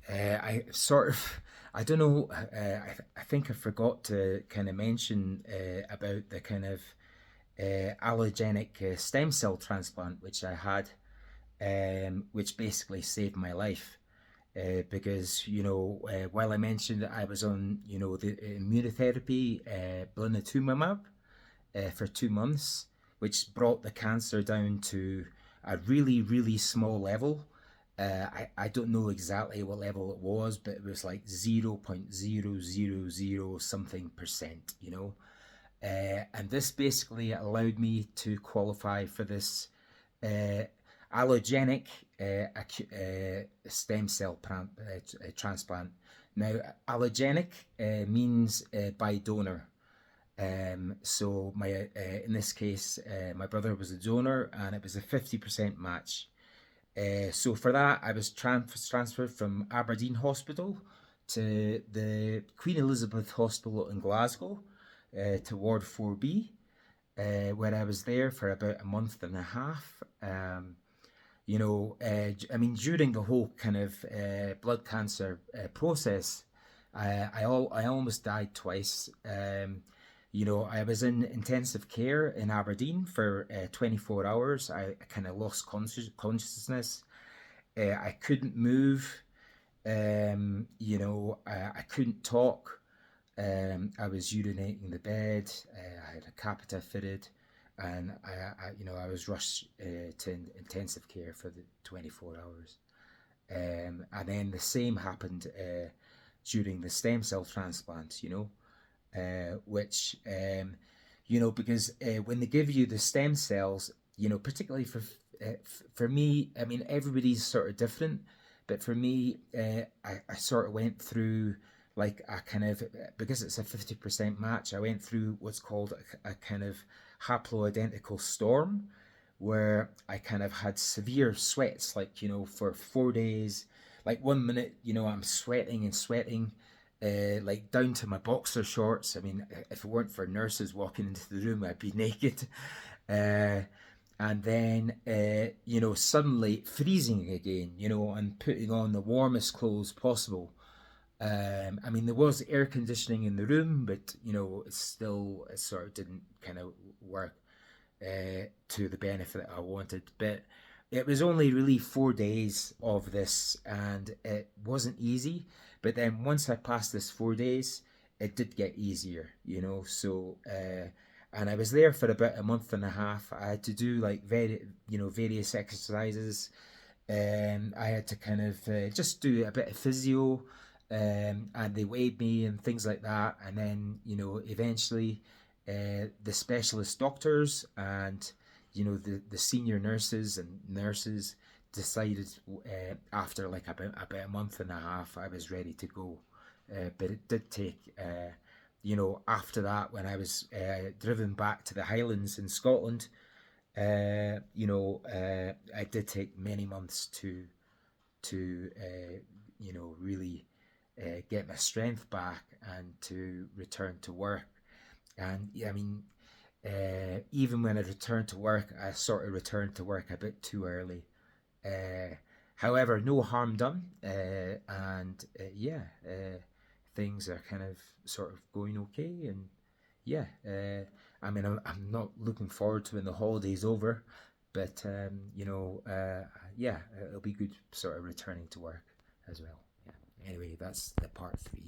I don't know. I think I forgot to kind of mention about the kind of allogenic stem cell transplant which I had, which basically saved my life. Because while I mentioned that I was on the immunotherapy blinatumomab for 2 months, which brought the cancer down to a really, really small level. I don't know exactly what level it was, but it was like 0.000 something percent. And this basically allowed me to qualify for this uh, allogenic stem cell transplant. Now, allogenic means by donor. So in this case, my brother was a donor, and it was a 50% match. So for that, I was transferred from Aberdeen Hospital to the Queen Elizabeth Hospital in Glasgow, to Ward 4B, where I was there for about a month and a half. I mean, during the whole kind of blood cancer process, I almost died twice. I was in intensive care in Aberdeen for 24 hours. I kind of lost consciousness. I couldn't move. I couldn't talk. I was urinating in the bed. I had a catheter fitted, and I was rushed to intensive care for the 24 hours. And then the same happened during the stem cell transplant. Which because when they give you the stem cells, particularly for me, I mean, everybody's sort of different, but for me, I sort of went through like a kind of, because it's a 50% match, I went through what's called a kind of haploidentical storm, where I kind of had severe sweats, like, for 4 days. Like 1 minute, I'm sweating and sweating, like down to my boxer shorts. I mean, if it weren't for nurses walking into the room, I'd be naked. Uh, and then, suddenly freezing again, and putting on the warmest clothes possible. I mean, there was air conditioning in the room, but it sort of didn't kind of work to the benefit I wanted. But it was only really 4 days of this, and it wasn't easy. But then once I passed this 4 days, it did get easier, and I was there for about a month and a half. I had to do like various exercises. I had to kind of just do a bit of physio, and they weighed me and things like that. And then, eventually, the specialist doctors and the senior nurses decided, after like about a month and a half, I was ready to go. But it did take, after that, when I was driven back to the Highlands in Scotland, it did take many months to really get my strength back and to return to work. And yeah, I mean, even when I returned to work, I sort of returned to work a bit too early. Uh, However, no harm done, and things are kind of sort of going okay. And yeah, I mean, I'm not looking forward to when the holiday's over, but yeah, it'll be good sort of returning to work as well. Yeah. Anyway, that's the part 3.